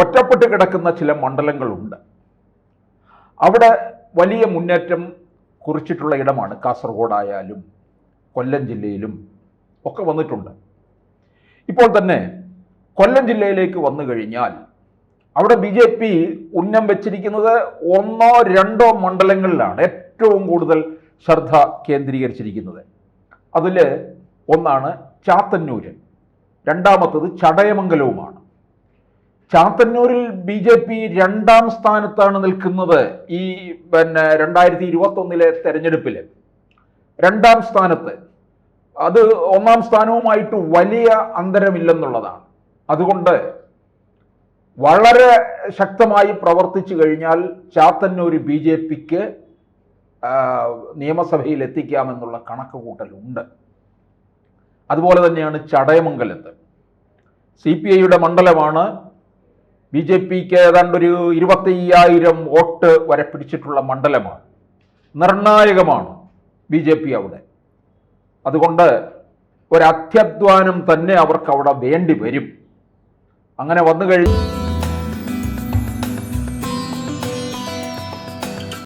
ഒറ്റപ്പെട്ട് കിടക്കുന്ന ചില മണ്ഡലങ്ങളുണ്ട്. അവിടെ വലിയ മുന്നേറ്റം കുറിച്ചിട്ടുള്ള ഇടമാണ്. കാസർഗോഡായാലും കൊല്ലം ജില്ലയിലും ഒക്കെ വന്നിട്ടുണ്ട്. ഇപ്പോൾ തന്നെ കൊല്ലം ജില്ലയിലേക്ക് വന്നു കഴിഞ്ഞാൽ അവിടെ BJP ഉന്നം വെച്ചിരിക്കുന്നത് 1-2 മണ്ഡലങ്ങളിലാണ് ഏറ്റവും കൂടുതൽ ശ്രദ്ധ കേന്ദ്രീകരിച്ചിരിക്കുന്നത്. അതിൽ ഒന്നാണ് ചാത്തന്നൂര്, രണ്ടാമത്തത് ചടയമംഗലവുമാണ്. ചാത്തന്നൂരിൽ BJP 2ാം സ്ഥാനത്താണ് നിൽക്കുന്നത്. ഈ 2021 തെരഞ്ഞെടുപ്പിൽ 2ാം സ്ഥാനത്ത്. അത് 1ാം സ്ഥാനവുമായിട്ട് വലിയ അന്തരമില്ലെന്നുള്ളതാണ്. അതുകൊണ്ട് വളരെ ശക്തമായി പ്രവർത്തിച്ചു കഴിഞ്ഞാൽ ചാത്തന്നൂർ BJPക്ക് നിയമസഭയിൽ എത്തിക്കാമെന്നുള്ള കണക്കുകൂട്ടലുണ്ട്. അതുപോലെ തന്നെയാണ് ചടയമംഗലത്ത്. CPIയുടെ മണ്ഡലമാണ്. BJPക്ക് ഏതാണ്ടൊരു 25,000 വോട്ട് വരെ പിടിച്ചിട്ടുള്ള മണ്ഡലമാണ്. നിർണായകമാണ് BJP അവിടെ. അതുകൊണ്ട് ഒരു അത്യധ്വാനം തന്നെ അവർക്ക് അവിടെ വേണ്ടി വരും. അങ്ങനെ വന്നു കഴിഞ്ഞ്